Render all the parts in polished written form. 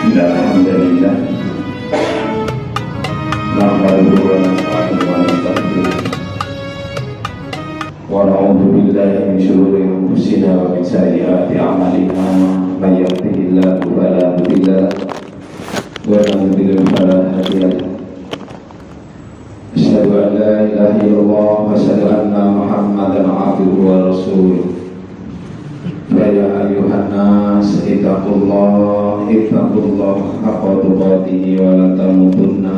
Alhamdulillah nahmaduhu wa nasta'inuhu wa nastaghfiruh wa na'udzu billahi min shururi anfusina wa min sayyiati a'malina may yahdihillahu fala mudilla lahu wa man yudlil fala hadiya lahu asyhadu an la ilaha illallah wa asyhadu anna Muhammadan 'abduhu wa rasuluh. Ya ayuhan nas ittaqullah haqqa tuqatih wa la tamutunna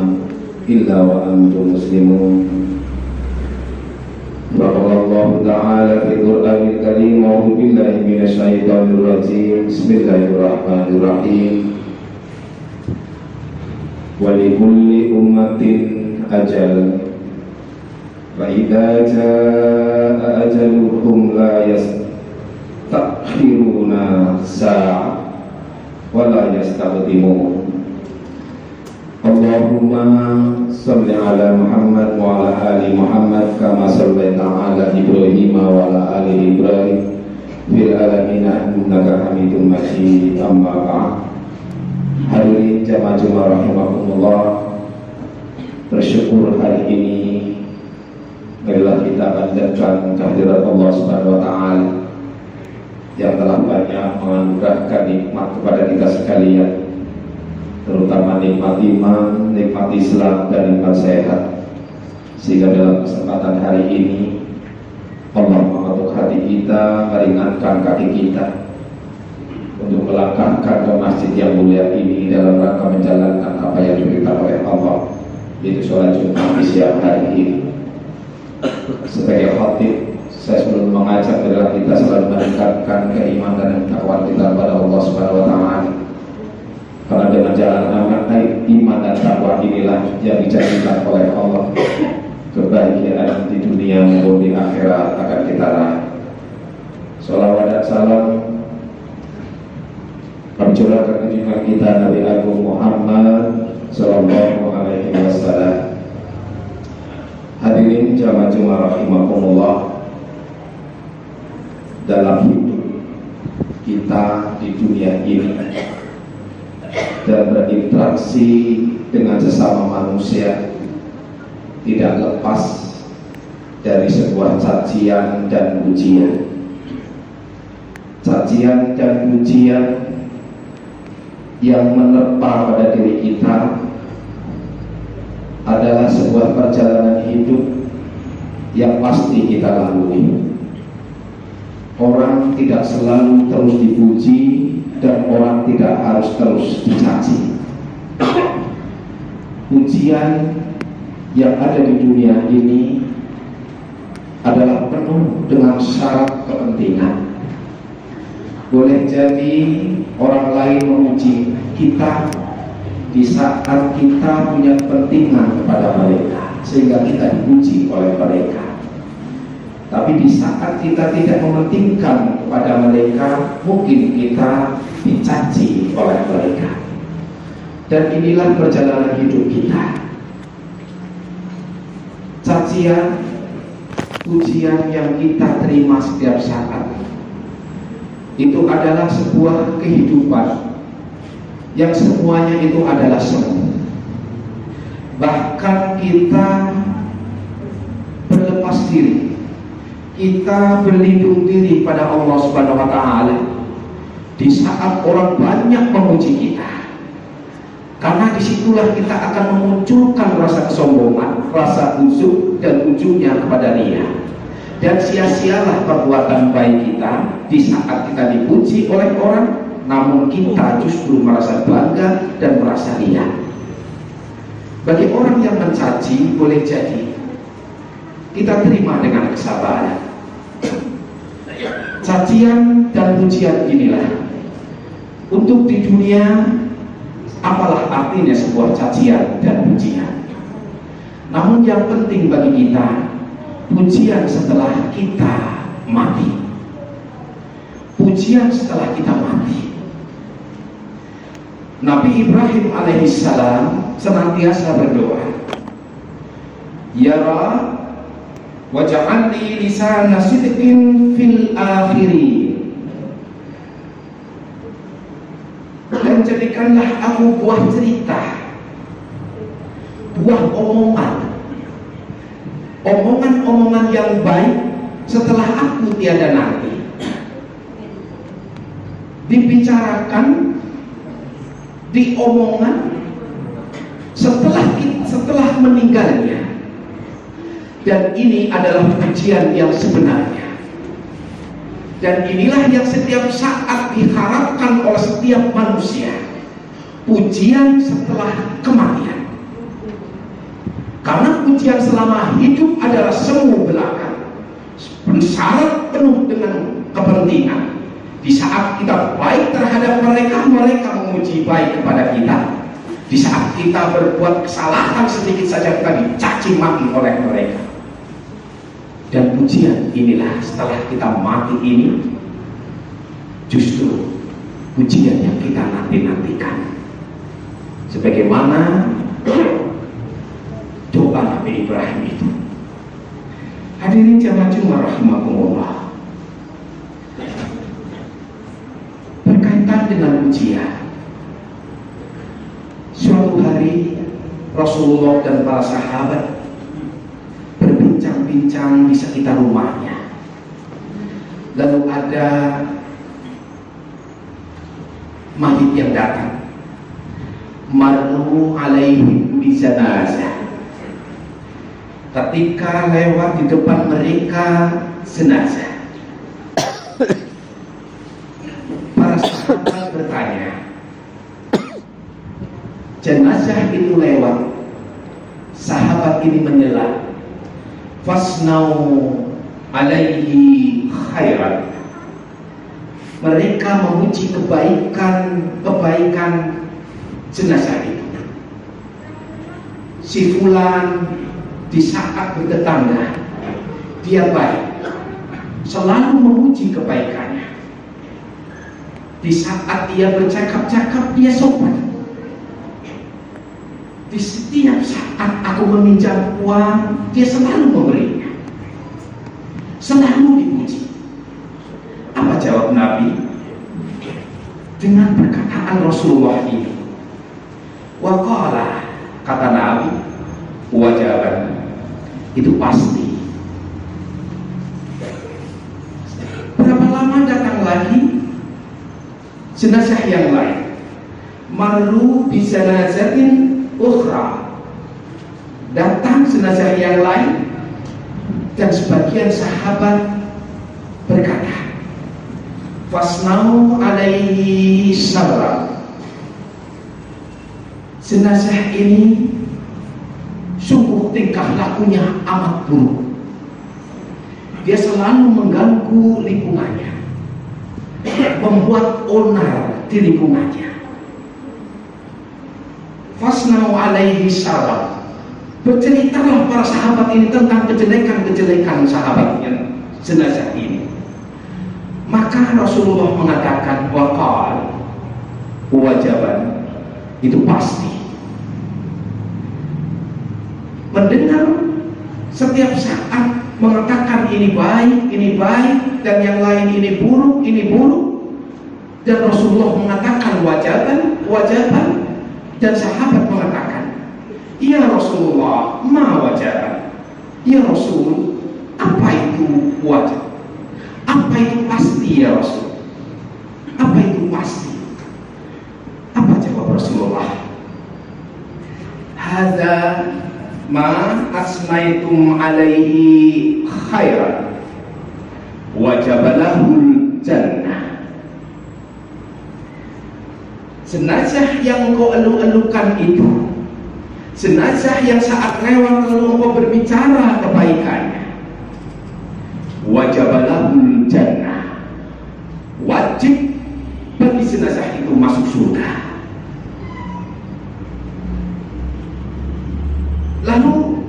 illa wa antum muslimun. Barakallahu ta'ala fi Qur'anil Karim. A'udzu billahi minasy syaithanir rajim. Bismillahirrahmanirrahim. Wa likulli ummatin ajal wa idza jaa ajaluhum la takhiruna sa'a wa la yastaqdimun. Allahumma shalli ala Muhammad wa ala ali Muhammad kama shallaita ala Ibrahim wa ala ali Ibrahim fil alamin innaka Hamidum Majid. Amma ba'd. Hadirin jamaah Jumat rahimakumullah, bersyukur hari ini marilah kita panjatkan kehadirat Allah Subhanahu wa taala yang telah banyak menganugerahkan nikmat kepada kita sekalian, terutama nikmat iman, nikmat Islam, dan nikmat sehat, sehingga dalam kesempatan hari ini Allah mengetuk hati kita, meringankan kaki kita untuk melangkahkan ke masjid yang mulia ini dalam rangka menjalankan apa yang diberitakan oleh Allah, yaitu sholat Jumat di siang hari ini. Sebagai khatib, saya sebelum mengajak adalah kita selalu meningkatkan keimanan dan ketakwaan kita kepada Allah Subhanahu wa taala. Karena dengan jalan iman dan takwa inilah yang dijadikan oleh Allah kebahagiaan di dunia maupun di akhirat akan kita raih. Shalawat dan salam kami curahkan junjungan kita Nabi Agung Muhammad sallallahu alaihi wasallam. Hadirin jamaah Jumat rahimakumullah, dalam hidup kita di dunia ini dan berinteraksi dengan sesama manusia tidak lepas dari sebuah cacian dan pujian. Cacian dan pujian yang menerpa pada diri kita adalah sebuah perjalanan hidup yang pasti kita lalui. Orang tidak selalu terus dipuji dan orang tidak harus terus dicaci. Pujian yang ada di dunia ini adalah penuh dengan syarat kepentingan. Boleh jadi orang lain memuji kita di saat kita punya kepentingan kepada mereka, sehingga kita dipuji oleh mereka. Tapi di saat kita tidak mementingkan kepada mereka, mungkin kita dicaci oleh mereka. Dan inilah perjalanan hidup kita. Cacian, pujian yang kita terima setiap saat itu adalah sebuah kehidupan yang semuanya itu adalah semu. Bahkan kita berlepas diri, kita berlindung diri pada Allah Subhanahu wa taala di saat orang banyak memuji kita. Karena disitulah kita akan memunculkan rasa kesombongan, rasa ujub, dan ujungnya kepada dia. Dan sia-sialah perbuatan baik kita di saat kita dipuji oleh orang, namun kita justru merasa bangga dan merasa ria. Bagi orang yang mencaci, boleh jadi kita terima dengan kesabaran. Cacian dan pujian inilah untuk di dunia. Apalah artinya sebuah cacian dan pujian? Namun yang penting bagi kita, pujian setelah kita mati. Pujian setelah kita mati. Nabi Ibrahim alaihissalam senantiasa berdoa, Ya Rabb, waj'alni lisana sidqin fil akhirin. Dan dan jadikanlah aku buah cerita, buah omongan yang baik setelah aku tiada nanti, dibicarakan, diomongan setelah meninggalnya. Dan ini adalah pujian yang sebenarnya, dan inilah yang setiap saat diharapkan oleh setiap manusia, pujian setelah kematian. Karena pujian selama hidup adalah semu belaka, syarat penuh dengan kepentingan. Di saat kita baik terhadap mereka, mereka memuji baik kepada kita. Di saat kita berbuat kesalahan sedikit saja, kita dicaci maki oleh mereka. Dan pujian inilah setelah kita mati ini, justru pujian yang kita nanti-nantikan. Sebagaimana doa Nabi Ibrahim itu. Hadirin jamaah Jumat rahimakumullah, berkaitan dengan pujian. Suatu hari Rasulullah dan para sahabat berbincang-bincang di sekitar rumahnya. Lalu ada mayit yang datang. Marru alaihim bizanazah. Ketika lewat di depan mereka jenazah, para sahabat bertanya, jenazah itu lewat, sahabat ini menyela, fasnau alaihi khairan. Mereka memuji kebaikan jenazah itu. Si fulan di saat bertetangga dia baik, selalu memuji kebaikannya. Di saat dia bercakap-cakap dia sopan. Di setiap saat aku meminjam uang, dia selalu memberinya, selalu dipuji. Apa jawab Nabi dengan perkataan Rasulullah ini? Waqala, kata Nabi, wajaban, itu pasti. Berapa lama datang lagi jenazah yang lain? Marru bizanazatin ukhra, datang jenazah yang lain, dan sebagian sahabat berkata, fasnau alaihi sabra. Jenazah ini sungguh tingkah lakunya amat buruk. Dia selalu mengganggu lingkungannya, membuat onar di lingkungannya. Fasnau alaihi salam. Berceritalah para sahabat ini tentang kejelekan-kejelekan sahabatnya jenazah ini. Maka Rasulullah mengatakan, waqal, wajaban, itu pasti. Mendengar setiap saat mengatakan ini baik, dan yang lain ini buruk, dan Rasulullah mengatakan wajaban, dan sahabat mengatakan, ya Rasulullah, ma wajaban. Ya Rasul, apa itu wajib? Apa itu pasti ya Rasul? Apa itu pasti? Apa jawab Rasulullah? Hadza ma asmaitum alaihi khairan wajabalahul jannah. Jenazah yang engkau elu-elukan itu, jenazah yang saat lewat lalu engkau berbicara kebaikannya, wajabalahul jannah, wajib bagi jenazah itu masuk surga. Lalu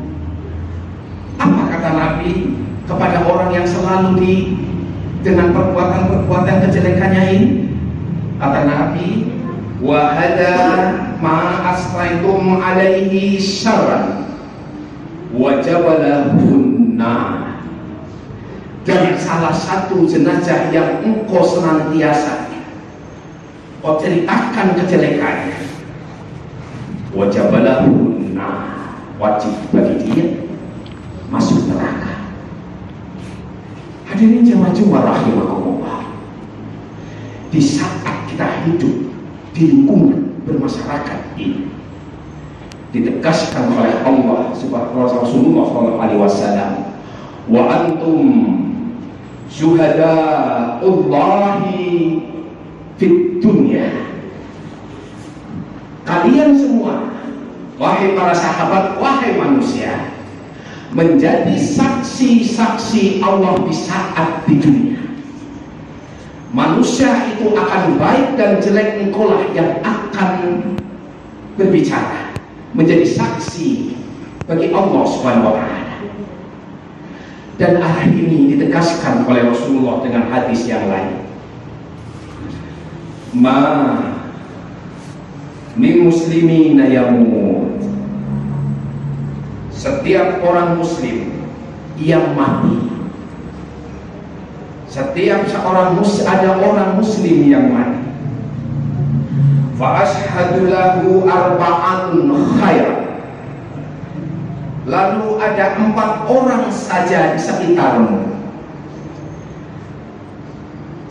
apa kata Nabi kepada orang yang selalu dengan perbuatan kejelekannya ini? Kata Nabi, wa hada ma asraitum alaihi syarran wajabalahun nar. Dan salah satu jenazah yang engkau senantiasa kau ceritakan kejelekannya, wajabalahu, nah wajib bagi dia masuk neraka. Hadirin jamaah rahimakumullah, di saat kita hidup di lingkungan bermasyarakat ini, ditegaskan oleh Allah subhanahu Rasulullah SAW, wa antum syuhada'ullahi fid dunya. Kalian semua, wahai para sahabat, wahai manusia, menjadi saksi-saksi Allah di saat di dunia. Manusia itu akan baik dan jelek, engkaulah yang akan berbicara, menjadi saksi bagi Allah Subhanahu wa Ta'ala. Dan arah ini ditegaskan oleh Rasulullah dengan hadis yang lain. Min muslimina yamut, setiap orang muslim yang mati, setiap seorang ada orang muslim yang mati, fa ashhadu lahu arba'an khairan, lalu ada 4 orang saja di sekitarmu.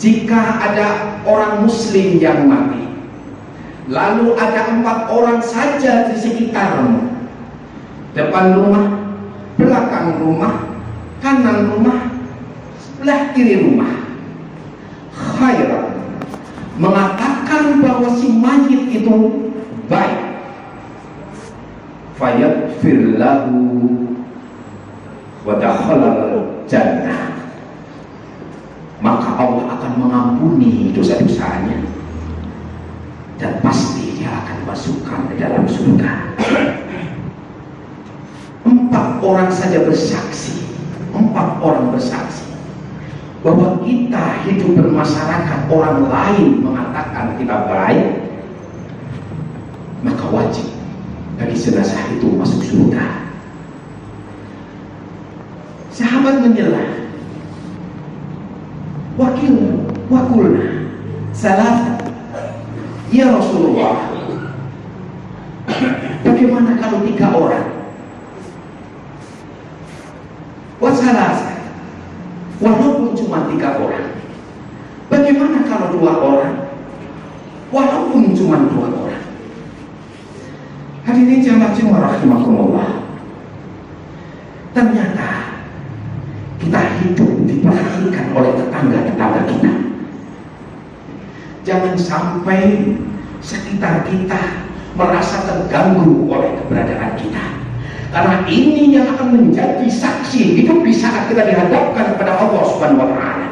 Jika ada orang muslim yang mati, lalu ada 4 orang saja di sekitarmu, depan rumah, belakang rumah, kanan rumah, sebelah kiri rumah, khairan, mengatakan bahwa si mayit itu baik, fayaghfir lahu wa dakhalal jannah, maka Allah akan mengampuni dosa-dosanya dan pasti dia akan masukkan ke dalam surga. 4 orang saja bersaksi, 4 orang bersaksi bahwa kita hidup bermasyarakat, orang lain mengatakan kita baik, maka wajib bagi jenazah itu masuk surga. Sahabat menyela, wakulna salah, ya Rasulullah, bagaimana kalau 3 orang? Wasalasa, walaupun cuma 3 orang. Bagaimana kalau 2 orang? Walaupun cuma 2 orang. Hadirin jamaah rahimakumullah, ternyata kita hidup diperhatikan oleh tetangga-tetangga kita. Jangan sampai sekitar kita merasa terganggu oleh keberadaan kita, karena ini yang akan menjadi saksi hidup di saat kita dihadapkan kepada Allah Subhanahu wa Ta'ala.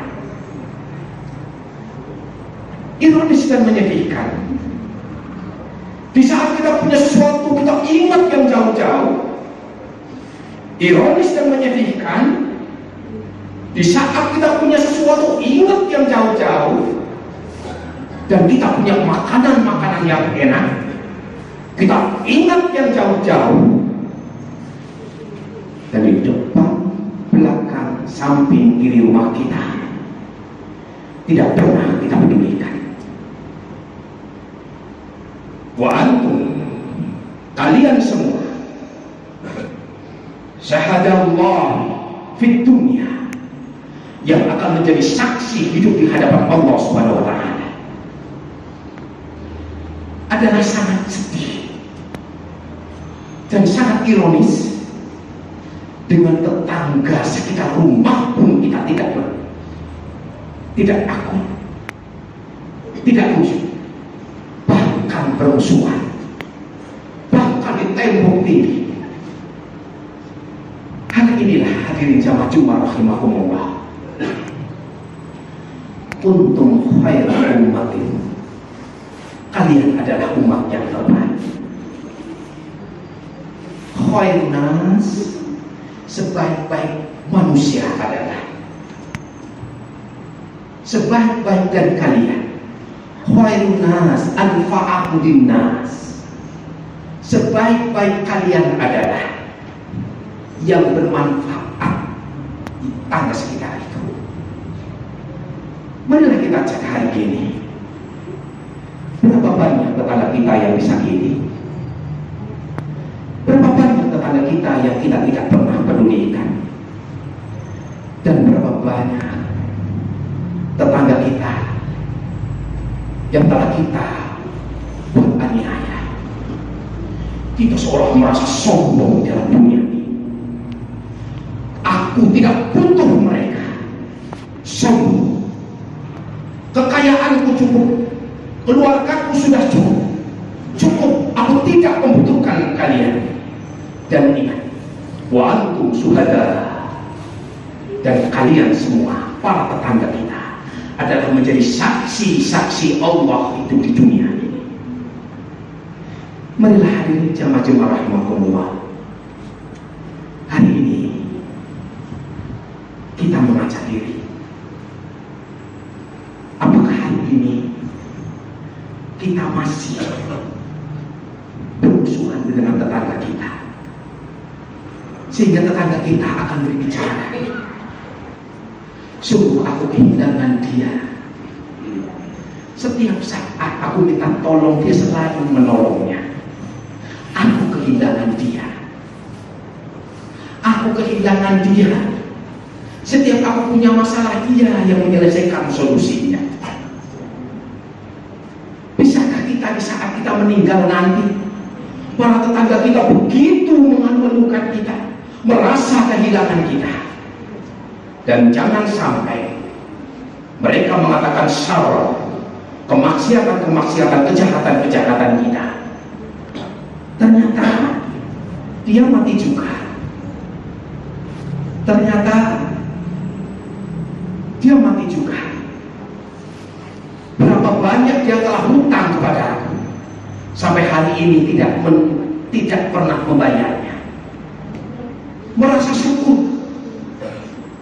Ironis dan menyedihkan, di saat kita punya sesuatu kita ingat yang jauh-jauh. Ironis dan menyedihkan, di saat kita punya sesuatu ingat yang jauh-jauh, dan kita punya makanan-makanan yang enak, kita ingat yang jauh-jauh, dan di depan, belakang, samping, kiri rumah kita tidak pernah kita pedulikan. Wa antum, kalian semua, syahadallah fid dunya, yang akan menjadi saksi hidup di hadapan Allah Subhanahu wa Ta'ala, adalah sangat sedih dan sangat ironis. Dengan tetangga sekitar rumah pun kita tidak akut, tidak khusyuk, bahkan bermusuhan, bahkan di tembok tinggi. Hal inilah hadirin jamaah rahimakumullah, kuntum khairu ummatin, kalian adalah umat yang terbaik. Khairun nas, sebaik-baik manusia adalah, sebaik-baik dari kalian, khairun nas anfa'ahu linnas, sebaik-baik kalian adalah yang bermanfaat di tangga sekitar itu. Marilah kita cek hari ini, Berapa banyak tetangga kita yang disakiti? Berapa banyak tetangga kita yang kita tidak pernah pedulikan? Dan berapa banyak tetangga kita yang telah kita buat aniaya? Kita seolah merasa sombong dalam dunia ini. Aku tidak butuh mereka. Sombong. Kekayaanku cukup, keluargaku sudah cukup. Cukup, aku tidak membutuhkan kalian. Dan ingat, wa antum syuhada, dan kalian semua para tetangga kita adalah menjadi saksi-saksi Allah itu di dunia ini. Marilah hadirin jamaah rahimakumullah, hari ini kita mengajak diri. Apakah hari ini kita masih bermusuhan dengan tetangga kita, sehingga tetangga kita akan berbicara, sungguh aku kehilangan dia. Setiap saat aku minta tolong, dia selalu menolongnya. Aku kehilangan dia. Aku kehilangan dia. Setiap aku punya masalah, dia yang menyelesaikan solusinya. Bisakah kita di saat kita meninggal nanti, para tetangga kita begitu mengeluhkan kita, merasa kehilangan kita? Dan jangan sampai mereka mengatakan syarr, kemaksiatan, kejahatan kita. Ternyata dia mati juga. Ternyata dia mati juga. Berapa banyak dia telah hutang kepada aku, sampai hari ini tidak pernah membayarnya. Merasa syukur,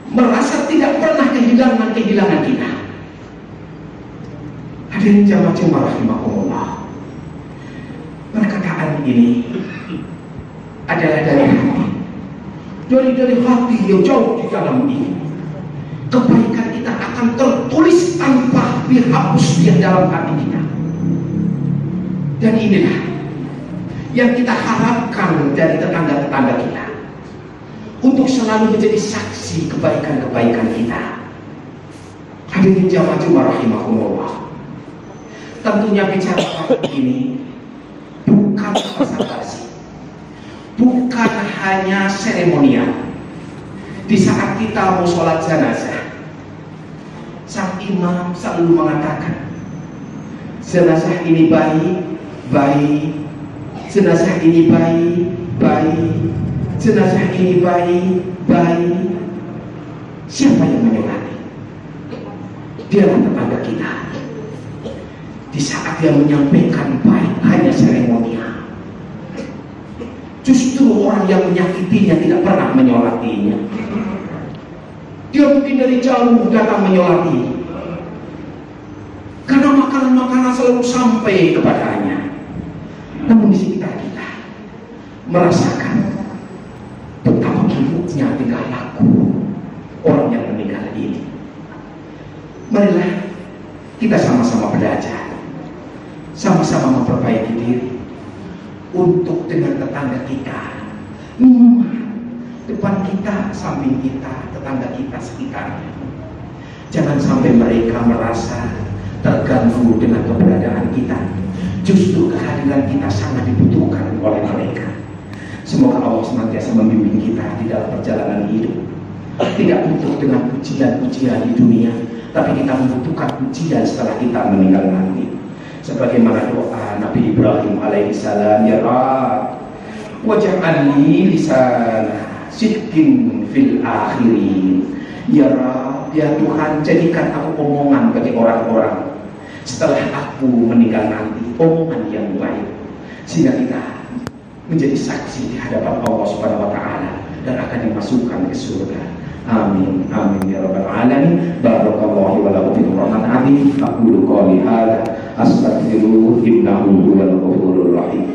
merasa tidak pernah kehilangan kita. Hadirin jamaah rahimakumullah, perkataan ini adalah dari hati yang jauh di dalam ini. Kebaikan kita akan tertulis tanpa dihapus di dalam hati kita. Dan inilah yang kita harapkan dari tetangga-tetangga kita, untuk selalu menjadi saksi kebaikan-kebaikan kita. Hadirin jamaah rahimakumullah, tentunya bicara kali ini bukan basa-basi, bukan hanya seremonial. Di saat kita mau sholat jenazah, sang imam selalu mengatakan, jenazah ini baik, jenazah ini baik, jenazah ini baik. Siapa yang menyolati? Dialah tetangga kita. Di saat dia menyampaikan baik hanya seremonial, justru orang yang menyakitinya tidak pernah menyolatinya. Dia mungkin dari jauh datang menyolati, karena makanan-makanan selalu sampai kepadanya. Namun di sekitar kita merasakan betapa buruknya tingkah laku orang yang meninggal ini. Marilah kita sama-sama belajar, sama-sama memperbaiki diri, untuk dengan tetangga kita, depan kita, samping kita, tetangga kita sekitarnya. Jangan sampai mereka merasa terganggu dengan keberadaan kita. Justru kehadiran kita sangat dibutuhkan oleh mereka. Semoga Allah senantiasa membimbing kita di dalam perjalanan hidup. Tidak butuh dengan pujian-pujian di dunia, tapi kita membutuhkan pujian setelah kita meninggal nanti. Sebagaimana doa Nabi Ibrahim alaihissalam, ya Rabb, waj'alni lisana sidqin fil akhirin. Ya Rabb, ya Tuhan, jadikan aku omongan bagi orang-orang setelah aku meninggal nanti, omongan yang baik, sehingga kita menjadi saksi di hadapan Allah Subhanahu wa taala dan akan dimasukkan ke surga. Amin amin ya rabbal alamin. Barakallahu wa lakum fil Qur'anil azim. Aqulu qouli hadza astaghfiruhu innahu huwal ghafurur rahim.